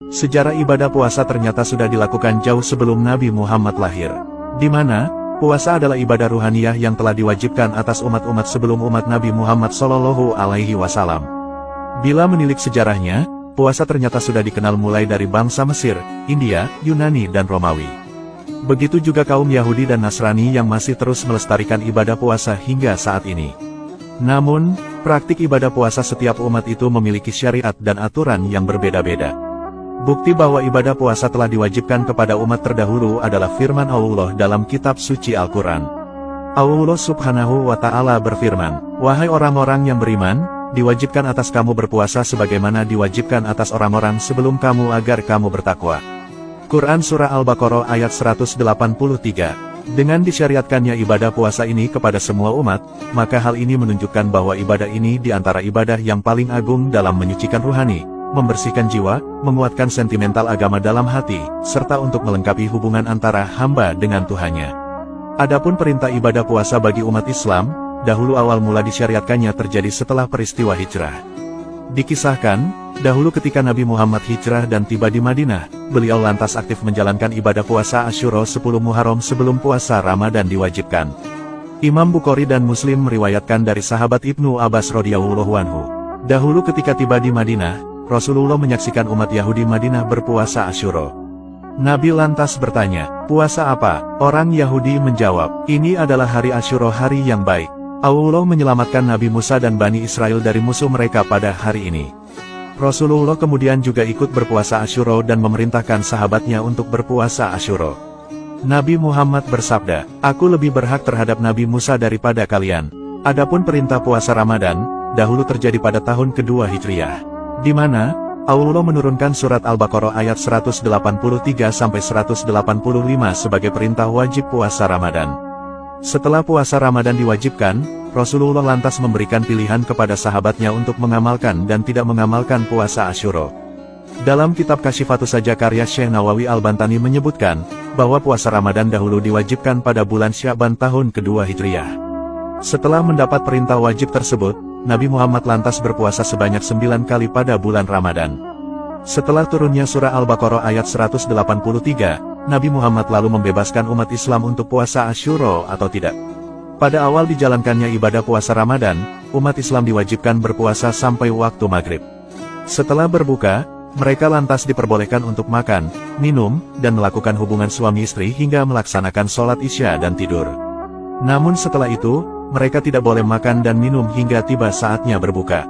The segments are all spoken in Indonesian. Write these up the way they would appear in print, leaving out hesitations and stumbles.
Sejarah ibadah puasa ternyata sudah dilakukan jauh sebelum Nabi Muhammad lahir. Di mana, puasa adalah ibadah ruhaniyah yang telah diwajibkan atas umat-umat sebelum umat Nabi Muhammad SAW. Bila menilik sejarahnya, puasa ternyata sudah dikenal mulai dari bangsa Mesir, India, Yunani dan Romawi. Begitu juga kaum Yahudi dan Nasrani yang masih terus melestarikan ibadah puasa hingga saat ini. Namun, praktik ibadah puasa setiap umat itu memiliki syariat dan aturan yang berbeda-beda. Bukti bahwa ibadah puasa telah diwajibkan kepada umat terdahulu adalah firman Allah dalam kitab suci Al-Quran. Allah Subhanahu wa Ta'ala berfirman, "Wahai orang-orang yang beriman, diwajibkan atas kamu berpuasa sebagaimana diwajibkan atas orang-orang sebelum kamu agar kamu bertakwa." Quran Surah Al-Baqarah ayat 183. Dengan disyariatkannya ibadah puasa ini kepada semua umat, maka hal ini menunjukkan bahwa ibadah ini di antara ibadah yang paling agung dalam menyucikan ruhani, membersihkan jiwa, menguatkan sentimental agama dalam hati, serta untuk melengkapi hubungan antara hamba dengan Tuhannya. Adapun perintah ibadah puasa bagi umat Islam, dahulu awal mula disyariatkannya terjadi setelah peristiwa hijrah. Dikisahkan, dahulu ketika Nabi Muhammad hijrah dan tiba di Madinah, beliau lantas aktif menjalankan ibadah puasa Asyura 10 Muharram sebelum puasa Ramadan diwajibkan. Imam Bukhari dan Muslim meriwayatkan dari sahabat Ibnu Abbas radhiyallahu anhu. Dahulu ketika tiba di Madinah, Rasulullah menyaksikan umat Yahudi Madinah berpuasa Asyura. Nabi lantas bertanya, "Puasa apa?" Orang Yahudi menjawab, "Ini adalah hari Asyura, hari yang baik. Allah menyelamatkan Nabi Musa dan Bani Israel dari musuh mereka pada hari ini." Rasulullah kemudian juga ikut berpuasa Asyura dan memerintahkan sahabatnya untuk berpuasa Asyura. Nabi Muhammad bersabda, "Aku lebih berhak terhadap Nabi Musa daripada kalian." Adapun perintah puasa Ramadan, dahulu terjadi pada tahun kedua Hijriah, di mana Allah menurunkan surat Al-Baqarah ayat 183-185 sebagai perintah wajib puasa Ramadan. Setelah puasa Ramadan diwajibkan, Rasulullah lantas memberikan pilihan kepada sahabatnya untuk mengamalkan dan tidak mengamalkan puasa Asyura. Dalam kitab Kasyifatus Saja karya Syekh Nawawi Al-Bantani menyebutkan, bahwa puasa Ramadan dahulu diwajibkan pada bulan Sya'ban tahun kedua Hijriah. Setelah mendapat perintah wajib tersebut, Nabi Muhammad lantas berpuasa sebanyak 9 kali pada bulan Ramadan. Setelah turunnya surah Al-Baqarah ayat 183, Nabi Muhammad lalu membebaskan umat Islam untuk puasa Asyura atau tidak. Pada awal dijalankannya ibadah puasa Ramadan, umat Islam diwajibkan berpuasa sampai waktu maghrib. Setelah berbuka, mereka lantas diperbolehkan untuk makan, minum, dan melakukan hubungan suami istri hingga melaksanakan sholat Isya dan tidur. Namun setelah itu, mereka tidak boleh makan dan minum hingga tiba saatnya berbuka.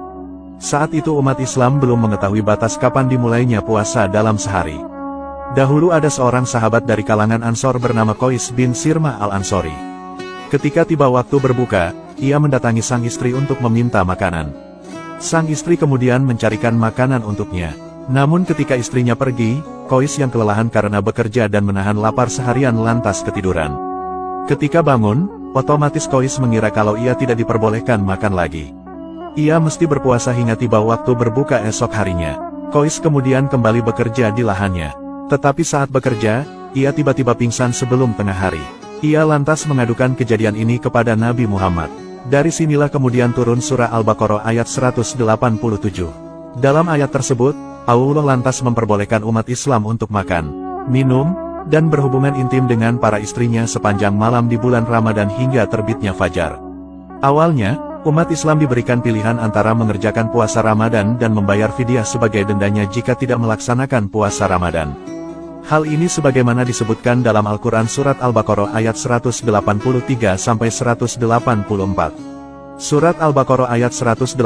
Saat itu umat Islam belum mengetahui batas kapan dimulainya puasa dalam sehari. Dahulu ada seorang sahabat dari kalangan Ansor bernama Qais bin Sirmah al-Ansori. Ketika tiba waktu berbuka, ia mendatangi sang istri untuk meminta makanan. Sang istri kemudian mencarikan makanan untuknya. Namun ketika istrinya pergi, Qais yang kelelahan karena bekerja dan menahan lapar seharian lantas ketiduran. Ketika bangun, otomatis Qais mengira kalau ia tidak diperbolehkan makan lagi. Ia mesti berpuasa hingga tiba waktu berbuka esok harinya. Qais kemudian kembali bekerja di lahannya. Tetapi saat bekerja, ia tiba-tiba pingsan sebelum tengah hari. Ia lantas mengadukan kejadian ini kepada Nabi Muhammad. Dari sinilah kemudian turun surah Al-Baqarah ayat 187. Dalam ayat tersebut, Allah lantas memperbolehkan umat Islam untuk makan, minum, dan berhubungan intim dengan para istrinya sepanjang malam di bulan Ramadan hingga terbitnya fajar. Awalnya, umat Islam diberikan pilihan antara mengerjakan puasa Ramadan dan membayar fidyah sebagai dendanya jika tidak melaksanakan puasa Ramadan. Hal ini sebagaimana disebutkan dalam Al-Quran Surat Al-Baqarah ayat 183-184. Surat Al-Baqarah ayat 184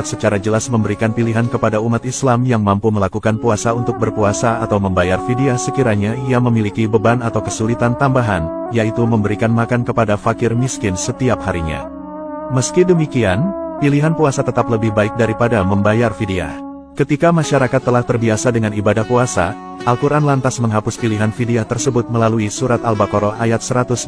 secara jelas memberikan pilihan kepada umat Islam yang mampu melakukan puasa untuk berpuasa atau membayar fidyah sekiranya ia memiliki beban atau kesulitan tambahan, yaitu memberikan makan kepada fakir miskin setiap harinya. Meski demikian, pilihan puasa tetap lebih baik daripada membayar fidyah. Ketika masyarakat telah terbiasa dengan ibadah puasa, Al-Quran lantas menghapus pilihan fidyah tersebut melalui surat Al-Baqarah ayat 185.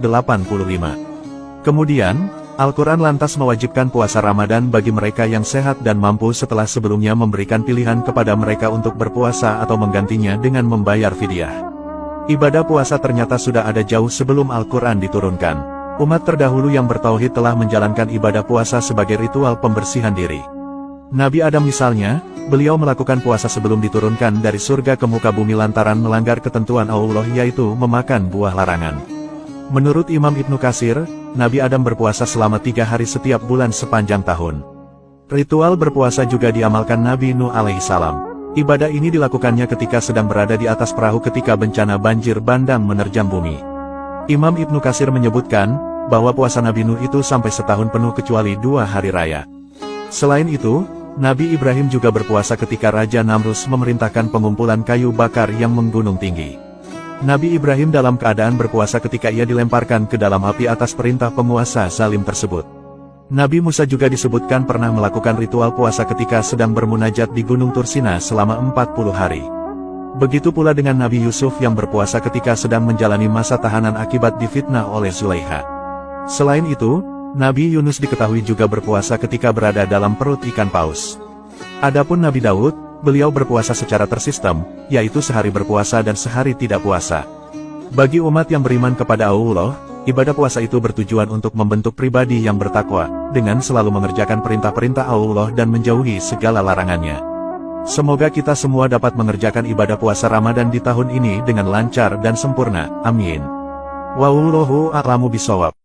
Kemudian, Al-Quran lantas mewajibkan puasa Ramadan bagi mereka yang sehat dan mampu setelah sebelumnya memberikan pilihan kepada mereka untuk berpuasa atau menggantinya dengan membayar fidyah. Ibadah puasa ternyata sudah ada jauh sebelum Al-Quran diturunkan. Umat terdahulu yang bertauhid telah menjalankan ibadah puasa sebagai ritual pembersihan diri. Nabi Adam misalnya, beliau melakukan puasa sebelum diturunkan dari surga ke muka bumi lantaran melanggar ketentuan Allah yaitu memakan buah larangan. Menurut Imam Ibnu Katsir, Nabi Adam berpuasa selama 3 hari setiap bulan sepanjang tahun. Ritual berpuasa juga diamalkan Nabi Nuh alaihissalam. Ibadah ini dilakukannya ketika sedang berada di atas perahu ketika bencana banjir bandang menerjang bumi. Imam Ibnu Katsir menyebutkan, bahwa puasa Nabi Nuh itu sampai setahun penuh kecuali 2 hari raya. Selain itu, Nabi Ibrahim juga berpuasa ketika Raja Namrus memerintahkan pengumpulan kayu bakar yang menggunung tinggi. Nabi Ibrahim dalam keadaan berpuasa ketika ia dilemparkan ke dalam api atas perintah penguasa zalim tersebut. Nabi Musa juga disebutkan pernah melakukan ritual puasa ketika sedang bermunajat di Gunung Tursina selama 40 hari. Begitu pula dengan Nabi Yusuf yang berpuasa ketika sedang menjalani masa tahanan akibat difitnah oleh Zulaikha. Selain itu, Nabi Yunus diketahui juga berpuasa ketika berada dalam perut ikan paus. Adapun Nabi Daud, beliau berpuasa secara tersistem, yaitu sehari berpuasa dan sehari tidak puasa. Bagi umat yang beriman kepada Allah, ibadah puasa itu bertujuan untuk membentuk pribadi yang bertakwa, dengan selalu mengerjakan perintah-perintah Allah dan menjauhi segala larangannya. Semoga kita semua dapat mengerjakan ibadah puasa Ramadan di tahun ini dengan lancar dan sempurna. Amin. Wallahu a'lamu bishawab.